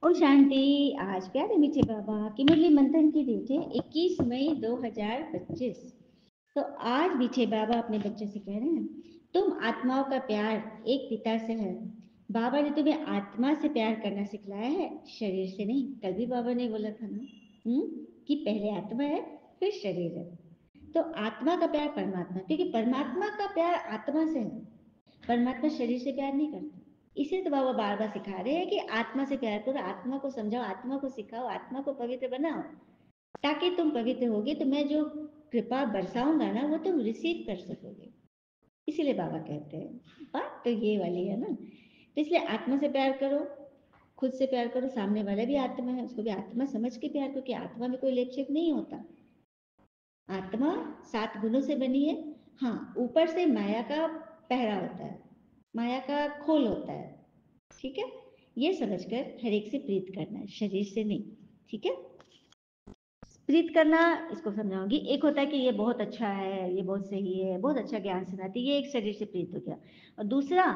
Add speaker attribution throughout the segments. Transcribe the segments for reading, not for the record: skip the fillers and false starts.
Speaker 1: ओम शांति। आज प्यारे मीठे बाबा की मुरली मंथन की डेट है 21 मई 2025। तो आज मीठे बाबा अपने बच्चों से कह रहे हैं, तुम आत्माओं का प्यार एक पिता से है। बाबा ने तुम्हें आत्मा से प्यार करना सिखलाया है, शरीर से नहीं। कल भी बाबा ने बोला था ना, कि पहले आत्मा है फिर शरीर है। तो आत्मा का प्यार परमात्मा, क्योंकि परमात्मा का प्यार आत्मा से है। परमात्मा शरीर से प्यार नहीं करता। इसे तो बाबा बार बार सिखा रहे हैं कि आत्मा से प्यार करो, आत्मा को समझाओ, आत्मा को सिखाओ, आत्मा को पवित्र बनाओ, ताकि तुम पवित्र होगे तो मैं जो कृपा बरसाऊंगा ना वो तुम रिसीव कर सकोगे। इसीलिए बाबा कहते हैं, बात तो ये वाली है ना। तो इसलिए आत्मा से प्यार करो, खुद से प्यार करो, सामने वाला भी आत्मा है उसको भी आत्मा समझ के प्यार करो, कि आत्मा में कोई लेपछेप नहीं होता। आत्मा 7 गुणों से बनी है। हाँ, ऊपर से माया का पहरा होता है, माया का खोल होता है। ठीक है, ये समझकर हर एक से प्रीत करना है, शरीर से नहीं। ठीक है, प्रीत करना इसको समझाऊंगी। एक होता है कि ये बहुत अच्छा है, ये बहुत सही है, बहुत अच्छा ज्ञान सुनाती है, ये एक शरीर से प्रीत हो गया। और दूसरा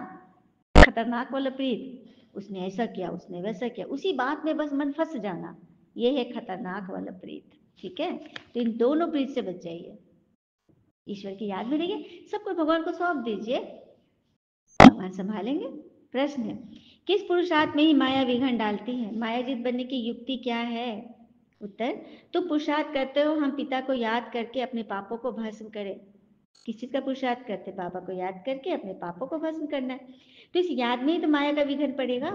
Speaker 1: खतरनाक वाला प्रीत, उसने ऐसा किया, उसने वैसा किया, उसी बात में बस मन फंस जाना, ये है खतरनाक वाला प्रीत। ठीक है, तो इन दोनों प्रीत से बच जाइए। ईश्वर की याद में रहिए, सब कुछ भगवान को सौंप दीजिए, भगवान संभालेंगे। प्रश्न है, किस पुरुषार्थ में ही माया विघन डालती है? मायाजीत बनने की युक्ति क्या है? उत्तर, तुम पुरुषार्थ करते हो हम पिता को याद करके अपने पापों को भस्म करें। किस चीज का पुरुषार्थ करते? बाबा को याद करके अपने पापों को भस्म करना है। तो इस याद में ही तो माया का विघन पड़ेगा।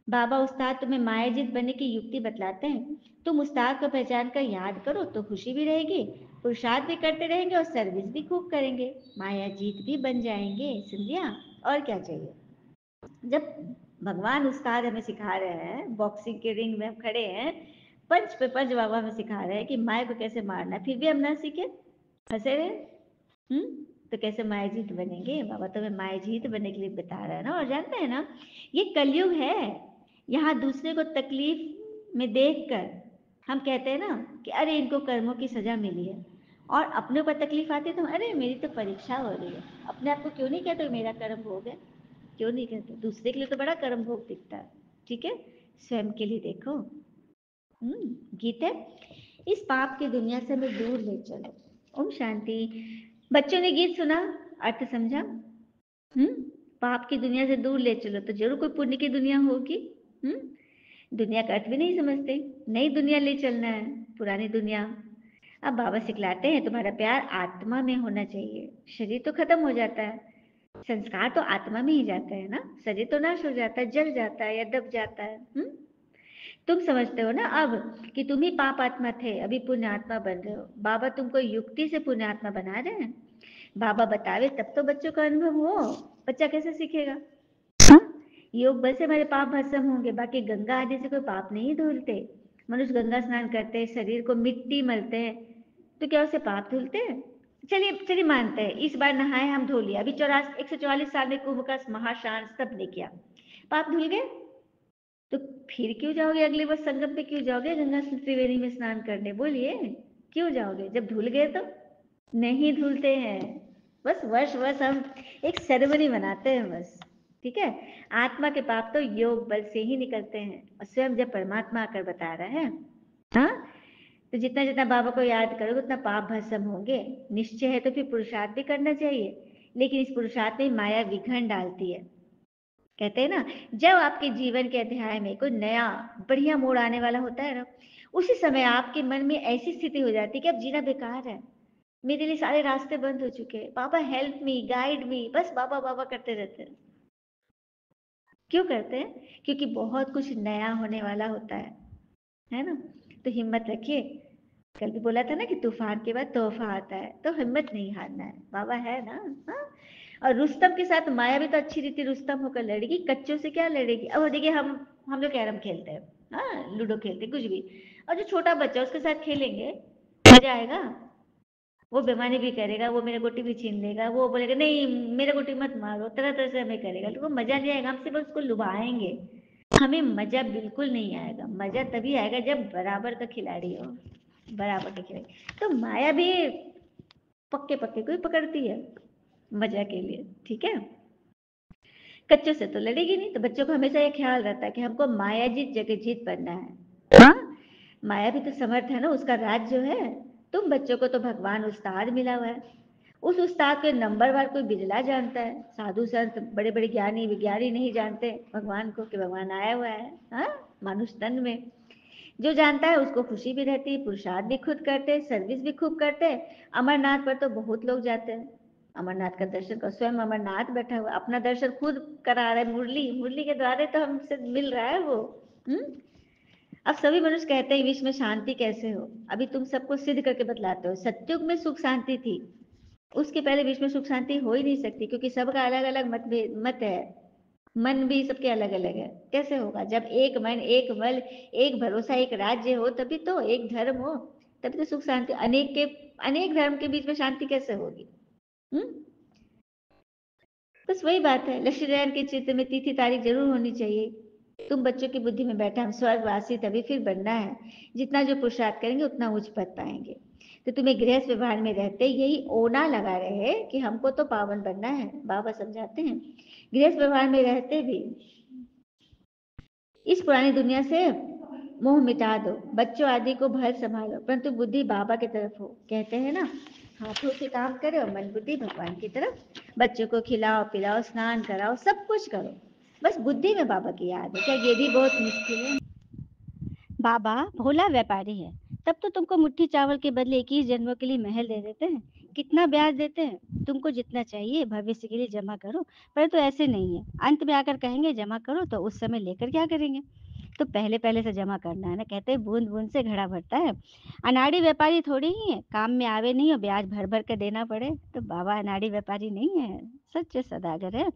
Speaker 1: बाबा उस्ताद तुम्हें मायाजीत बनने की युक्ति बतलाते हैं। तुम उस्ताद को पहचान कर याद करो तो खुशी भी रहेगी, पुरुषार्थ भी करते रहेंगे और सर्विस भी खूब करेंगे, मायाजीत भी बन जाएंगे। समझिया? और क्या चाहिए? जब भगवान उस्ताद हमें सिखा रहे हैं, बॉक्सिंग के रिंग में हम खड़े हैं, पंच पे पंच बाबा हमें सिखा रहे हैं कि माया को कैसे मारना है, फिर भी हम ना सीखे, फंसे रहे, तो कैसे माया जीत बनेंगे? बाबा तो हमें माया जीत बनने के लिए बता रहा है ना। और जानते हैं ना, ये कलयुग है। यहाँ दूसरे को तकलीफ में देखकर हम कहते हैं ना कि अरे इनको कर्मों की सजा मिली है, और अपने ऊपर तकलीफ आती है तो अरे मेरी तो परीक्षा हो रही है। अपने आप को क्यों नहीं कहते मेरा कर्म भोग है? क्यों नहीं कहते? दूसरे के लिए तो बड़ा कर्म भोग दिखता है। ठीक है, स्वयं के लिए देखो। गीत है, इस पाप की दुनिया से हमें दूर ले चलो। ओम शांति। बच्चों ने गीत सुना, अर्थ समझा? पाप की दुनिया से दूर ले चलो तो जरूर कोई पुण्य की दुनिया होगी। दुनिया का अर्थ भी नहीं समझते, नई दुनिया ले चलना है, पुरानी दुनिया। अब बाबा सिखलाते हैं तुम्हारा प्यार आत्मा में होना चाहिए। शरीर तो खत्म हो जाता है, संस्कार तो आत्मा में ही जाता है ना, शरीर तो नाश हो जाता है, जल जाता है या दब जाता है। तुम समझते हो ना अब कि तुम ही पाप आत्मा थे, अभी पुण्य आत्मा बन रहे हो। बाबा तुमको युक्ति से पुण्य आत्मा बना रहे हैं। बाबा बतावे तब तो बच्चों का अनुभव हो, बच्चा कैसे सीखेगा? हाँ? योग बल से हमारे पाप भस्म होंगे, बाकी गंगा आदि से कोई पाप नहीं धुलते। मनुष्य गंगा स्नान करते हैं, शरीर को मिट्टी मलते हैं, तो क्या उसे पाप धुलते हैं? चलिए चलिए मानते हैं, इस बार नहाए हम, धो लिया। अभी 144 साल में कुंभ का महास्नान सबने किया, पाप धुल गए। तो फिर क्यों जाओगे अगले वर्ष संगम पे? क्यों जाओगे गंगा त्रिवेणी में स्नान करने? बोलिए, क्यों जाओगे जब धुल गए तो? नहीं धुलते हैं। बस वर्ष वर्ष हम एक सेरेमनी मनाते हैं बस। ठीक है, आत्मा के पाप तो योग बल से ही निकलते हैं, और स्वयं जब परमात्मा आकर बता रहा है, हाँ, तो जितना जितना बाबा को याद करोगे उतना पाप भस्म होंगे। निश्चय है तो फिर पुरुषार्थ भी करना चाहिए, लेकिन इस पुरुषार्थ में माया विघन डालती है। कहते हैं ना, जब आपके जीवन के अध्याय में कोई नया बढ़िया मोड़ आने वाला होता है ना, उसी समय आपके मन में ऐसी स्थिति हो जाती है कि अब जीना बेकार है, मेरे लिए सारे रास्ते बंद हो चुके हैं, बाबा हेल्प मी, गाइड मी, बस बाबा बाबा करते रहते हैं। क्यों करते हैं? क्योंकि बहुत कुछ नया होने वाला होता है ना। तो हिम्मत रखिए, कल भी बोला था ना कि तूफान के बाद तोहफा आता है, तो हिम्मत नहीं हारना है, बाबा है ना। हाँ, और रुस्तम के साथ माया भी तो अच्छी रीति रुस्तम होकर लड़ेगी, कच्चों से क्या लड़ेगी? अब देखिए, हम लोग कैरम खेलते हैं, हाँ, लूडो खेलते हैं, कुछ भी, और जो छोटा बच्चा उसके साथ खेलेंगे, मजा आएगा? वो बेईमानी भी करेगा, वो मेरे गोटी भी छीन लेगा, वो बोलेगा नहीं मेरे गोटी मत मारो, तरह तरह से हमें करेगा, तो वो मजा नहीं आएगा। हम सिर्फ उसको लुभाएंगे, हमें मजा बिल्कुल नहीं आएगा। मजा तभी आएगा जब बराबर का खिलाड़ी हो, बराबर का खिलाड़ी। तो माया भी पक्के पक्के को ही पकड़ती है मजा के लिए। ठीक है, कच्चों से तो लड़ेगी नहीं, तो बच्चों को हमेशा ये ख्याल रहता है कि हमको माया जीत जगत जीत बनना है। हाँ, माया भी तो समर्थ है ना, उसका राज जो है। तुम बच्चों को तो भगवान उस्ताद मिला हुआ है, उस उस्ताद के नंबरवार कोई बिरला जानता है। साधु संत बड़े बड़े ज्ञानी विज्ञानी नहीं जानते भगवान को, कि भगवान आया हुआ है। हाँ, मानुष तन में जो जानता है उसको खुशी भी रहती है, पुरुषार्थ भी खुद करते, सर्विस भी खूब करते। अमरनाथ पर तो बहुत लोग जाते हैं, अमरनाथ का दर्शन कर। स्वयं अमरनाथ बैठा हुआ अपना दर्शन खुद करा रहा है, मुरली मुरली के द्वारे तो हमसे मिल रहा है वो। हम्म। अब सभी मनुष्य कहते हैं विश्व में शांति कैसे हो, अभी तुम सबको सिद्ध करके बतलाते हो। सत्युग में सुख शांति थी, उसके पहले विश्व में सुख शांति हो ही नहीं सकती, क्योंकि सबका अलग अलग मत है। मन भी सबके अलग अलग है, कैसे होगा? जब एक मन एक बल एक भरोसा एक राज्य हो, तभी तो एक धर्म हो, तभी तो सुख शांति। अनेक धर्म के बीच में शांति कैसे होगी? हम्म। बस वही बात है, लक्ष्मीनारायण के चित्र में तिथि तारीख जरूर होनी चाहिए। तुम बच्चों की बुद्धि में बैठा हम स्वर्गवासी तभी फिर बनना है, जितना जो पुरुषार्थ करेंगे उतना उच्च पद पाएंगे। तो तुम्हें गृहस्थ व्यवहार में रहते यही ओना लगा रहे कि हमको तो पावन बनना है। बाबा समझाते हैं गृहस्थ व्यवहार में रहते भी इस पुरानी दुनिया से मोह मिटा दो, बच्चों आदि को भल संभालो, परंतु बुद्धि बाबा की तरफ हो। कहते हैं ना, हाथों से काम करो, मन बुद्धि भगवान की तरफ। बच्चों को खिलाओ पिलाओ स्नान कराओ, सब कुछ करो, बस बुद्धि में बाबा की याद है। क्या ये भी बहुत मुश्किल है? बाबा भोला व्यापारी है, तब तो तुमको मुट्ठी चावल के बदले 21 जन्मों के लिए महल दे देते हैं। कितना ब्याज देते हैं? तुमको जितना चाहिए भविष्य के लिए जमा करो, पर तो ऐसे नहीं है, अंत में आकर कहेंगे जमा करो, तो उस समय लेकर क्या करेंगे? तो पहले पहले से जमा करना है ना, कहते हैं बूंद बूंद से घड़ा भरता है। अनाड़ी व्यापारी थोड़ी ही है, काम में आवे नहीं और ब्याज भर भर के देना पड़े। तो बाबा अनाड़ी व्यापारी नहीं है, सच्चे सदागर है।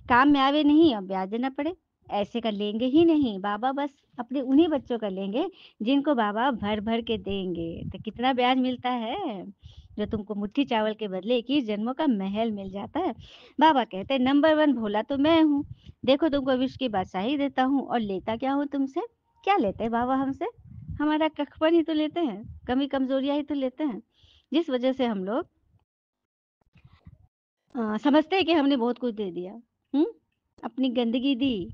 Speaker 1: काम में आवे नहीं और ब्याज देना पड़े, ऐसे का लेंगे ही नहीं बाबा, बस अपने उन्हीं बच्चों का लेंगे जिनको बाबा भर भर के देंगे। तो कितना ब्याज मिलता है, जो तुमको मुट्ठी चावल के बदले 21 जन्मों का महल मिल जाता है। बाबा कहते हैं नंबर 1 भोला तो मैं हूँ, देखो तुमको विश्व की बादशाही देता हूँ, और लेता क्या हूँ तुमसे? क्या लेते हैं बाबा हमसे? हमारा कखपन ही तो लेते हैं, कमी कमजोरियां ही तो लेते हैं, जिस वजह से हम लोग समझते हैं कि हमने बहुत कुछ दे दिया। हम्म। अपनी गंदगी दी,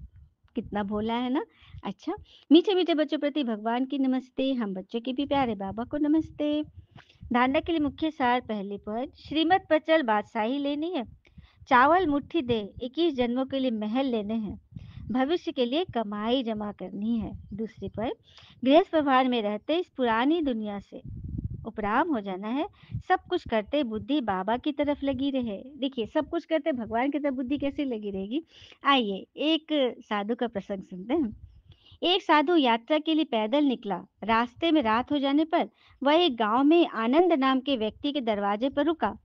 Speaker 1: कितना भोला है ना। अच्छा, मीठे मीठे बच्चों प्रति भगवान की नमस्ते, हम बच्चों के भी प्यारे बाबा को नमस्ते। धारणा के लिए मुख्य सार पहले पद, श्रीमत पर चल बादशाही लेनी है, चावल मुट्ठी दे, 21 जन्मों के लिए महल लेने हैं, भविष्य के लिए कमाई जमा करनी है। दूसरी पर गृहस्थ व्यवहार में रहते इस पुरानी दुनिया से उपराम हो जाना है, सब कुछ करते बुद्धि बाबा की तरफ लगी रहे। देखिए, सब कुछ करते भगवान की तरफ बुद्धि कैसे लगी रहेगी? आइए एक साधु का प्रसंग सुनते हैं। एक साधु यात्रा के लिए पैदल निकला, रास्ते में रात हो जाने पर वह एक गांव में आनंद नाम के व्यक्ति के दरवाजे पर रुका।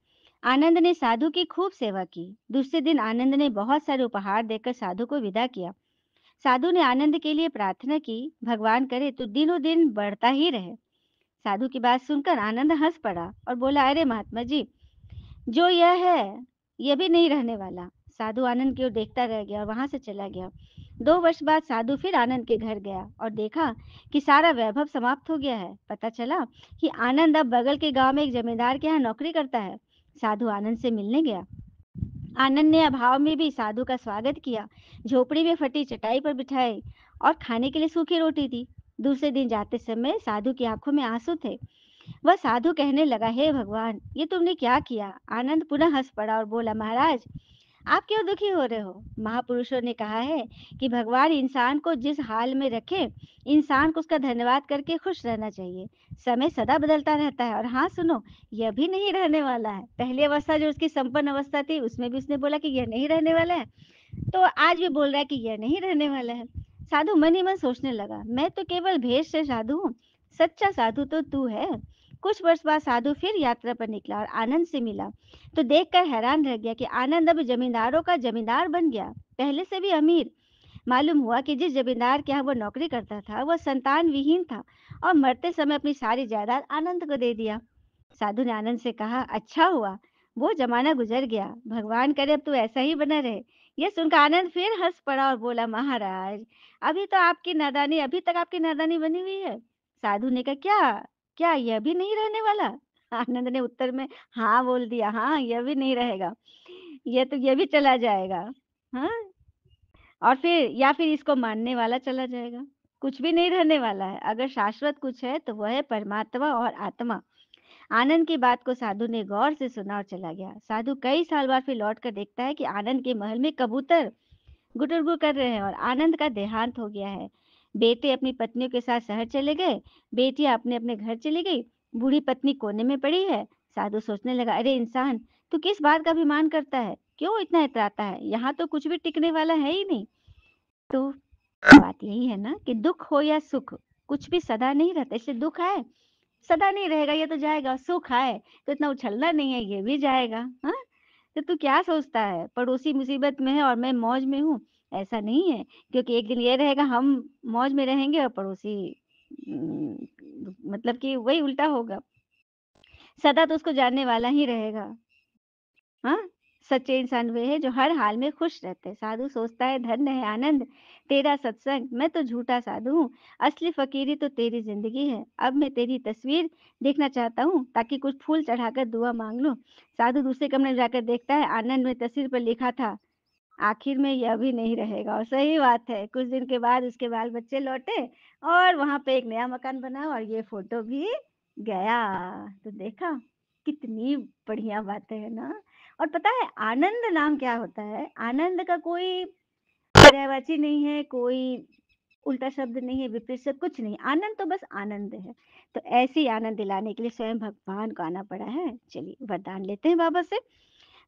Speaker 1: आनंद ने साधु की खूब सेवा की। दूसरे दिन आनंद ने बहुत सारे उपहार देकर साधु को विदा किया। साधु ने आनंद के लिए प्रार्थना की, भगवान करे तो दिनों दिन बढ़ता ही रहे। साधु की बात सुनकर आनंद हंस पड़ा और बोला, अरे महात्मा जी, जो यह है यह भी नहीं रहने वाला। साधु आनंद की ओर देखता रह गया और वहां से चला गया। 2 वर्ष बाद साधु फिर आनंद के घर गया और देखा कि सारा वैभव समाप्त हो गया है। पता चला कि आनंद अब बगल के गांव में एक जमींदार के यहाँ नौकरी करता है। साधु आनंद से मिलने गया। आनंद ने अभाव में भी साधु का स्वागत किया, झोपड़ी में फटी चटाई पर बिठाई और खाने के लिए सूखी रोटी दी। दूसरे दिन जाते समय साधु की आंखों में आंसू थे। वह साधु कहने लगा, हे भगवान, ये तुमने क्या किया? आनंद पुनः हंस पड़ा और बोला, महाराज, आप क्यों दुखी हो रहे हो? महापुरुषों ने कहा है कि भगवान इंसान को जिस हाल में रखे, इंसान को उसका धन्यवाद करके खुश रहना चाहिए। समय सदा बदलता रहता है, और हाँ सुनो, यह भी नहीं रहने वाला है। पहली अवस्था जो उसकी संपन्न अवस्था थी, उसमें भी उसने बोला कि यह नहीं रहने वाला है, तो आज भी बोल रहा है कि यह नहीं रहने वाला है। साधु मन ही मन सोचने लगा, मैं तो केवल भेष से साधु हूँ, सच्चा साधु तो तू है। कुछ वर्ष बाद साधु फिर यात्रा पर निकला और आनंद से मिला, तो देखकर हैरान रह गया कि आनंद अब जमींदारों का जमींदार बन गया, पहले से भी अमीर। मालूम हुआ कि जिस जमींदार के यहाँ वह नौकरी करता था वह संतान विहीन था और मरते समय अपनी सारी जायदाद आनंद को दे दिया। साधु ने आनंद से कहा, अच्छा हुआ, वो जमाना गुजर गया, भगवान करे अब तू ऐसा ही बना रहे। यह सुनकर आनंद फिर हंस पड़ा और बोला, महाराज, अभी तक आपकी नादानी बनी हुई है। साधु ने कहा, क्या क्या यह भी नहीं रहने वाला? आनंद ने उत्तर में हाँ बोल दिया, हाँ यह भी नहीं रहेगा, यह भी चला जाएगा। हाँ, और फिर इसको मानने वाला चला जाएगा। कुछ भी नहीं रहने वाला है। अगर शाश्वत कुछ है तो वह है परमात्मा और आत्मा। आनंद की बात को साधु ने गौर से सुना और चला गया। साधु कई साल बाद फिर लौट कर देखता है कि आनंद के महल में कबूतर गुटुरगु कर रहे हैं और आनंद का देहांत हो गया है। बेटे अपनी पत्नियों के साथ शहर चले गए, बेटियां अपने अपने घर चली गई, बूढ़ी पत्नी कोने में पड़ी है। साधु सोचने लगा, अरे इंसान, तू किस बात का अभिमान करता है, क्यों इतना इतराता है, यहाँ तो कुछ भी टिकने वाला है ही नहीं। तो बात यही है ना कि दुख हो या सुख, कुछ भी सदा नहीं रहता। इसलिए दुख है, सदा नहीं रहेगा, ये तो जाएगा। सुख है तो इतना उछलना नहीं है, ये भी जाएगा। हाँ, तो तू क्या सोचता है पड़ोसी मुसीबत में है और मैं मौज में हूँ? ऐसा नहीं है, क्योंकि एक दिन ये रहेगा हम मौज में रहेंगे और पड़ोसी मतलब कि वही उल्टा होगा। सदा तो उसको जानने वाला ही रहेगा। हाँ, सच्चे इंसान वे हैं जो हर हाल में खुश रहते हैं। साधु सोचता है, धन्य है आनंद तेरा सत्संग, मैं तो झूठा साधु हूँ, असली फकीरी तो तेरी जिंदगी है। अब मैं तेरी तस्वीर देखना चाहता हूँ ताकि कुछ फूल चढ़ाकर दुआ मांग लूं। साधु दूसरे कमरे में जाकर देखता है, आनंद में तस्वीर पर लिखा था, आखिर में यह भी नहीं रहेगा। और सही बात है, कुछ दिन के बाद उसके बाल बच्चे लौटे और वहां पे एक नया मकान बना और ये फोटो भी गया। तो देखा, कितनी बढ़िया बात है ना। और पता है आनंद नाम क्या होता है? आनंद का कोई पर्यायवाची नहीं है, कोई उल्टा शब्द नहीं है, विपरीत शब्द कुछ नहीं। आनंद तो बस आनंद है। तो ऐसे ही आनंद दिलाने के लिए स्वयं भगवान को आना पड़ा है। चलिए वरदान लेते हैं बाबा से।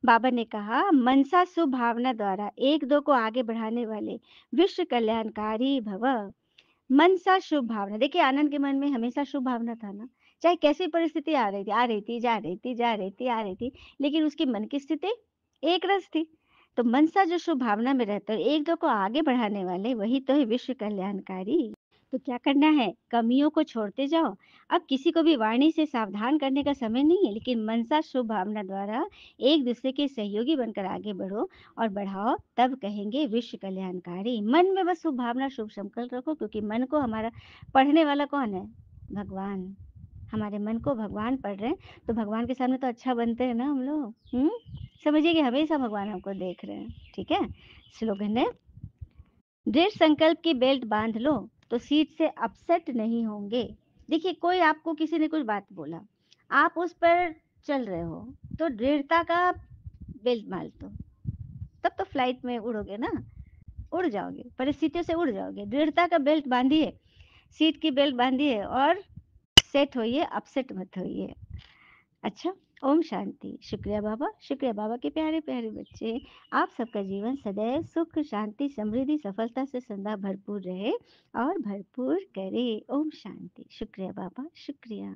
Speaker 1: बाबा ने कहा, मनसा शुभ भावना द्वारा एक दो को आगे बढ़ाने वाले विश्व कल्याणकारी भव। मनसा शुभ भावना, देखिए आनंद के मन में हमेशा शुभ भावना था ना। चाहे कैसी परिस्थिति आ रही थी, आ रही थी, जा रही थी, जा रही थी, आ रही थी, लेकिन उसकी मन की स्थिति एक रस थी। तो मनसा जो शुभ भावना में रहता है, एक दो को आगे बढ़ाने वाले, वही तो है विश्व कल्याणकारी। तो क्या करना है, कमियों को छोड़ते जाओ। अब किसी को भी वाणी से सावधान करने का समय नहीं है, लेकिन मनसा शुभ भावना द्वारा एक दूसरे के सहयोगी बनकर आगे बढ़ो और बढ़ाओ, तब कहेंगे विश्व कल्याणकारी। मन में बस शुभ भावना शुभ संकल्प रखो, क्योंकि मन को हमारा पढ़ने वाला कौन है? भगवान। हमारे मन को भगवान पढ़ रहे हैं, तो भगवान के सामने तो अच्छा बनते हैं ना हम लोग। समझिए कि हमेशा भगवान हमको देख रहे हैं। ठीक है। स्लोगन है, दृढ़ संकल्प की बेल्ट बांध लो तो सीट से अपसेट नहीं होंगे। देखिए कोई आपको किसी ने कुछ बात बोला, आप उस पर चल रहे हो, तो दृढ़ता का बेल्ट बांध दो, तब तो फ्लाइट में उड़ोगे ना, उड़ जाओगे, परिस्थितियों से उड़ जाओगे। दृढ़ता का बेल्ट बांधिए, सीट की बेल्ट बांधिए और सेट होइए, अपसेट मत होइए। अच्छा, ओम शांति। शुक्रिया बाबा, शुक्रिया बाबा के प्यारे प्यारे बच्चे। आप सबका जीवन सदैव सुख शांति समृद्धि सफलता से सदा भरपूर रहे और भरपूर करे। ओम शांति। शुक्रिया बाबा, शुक्रिया।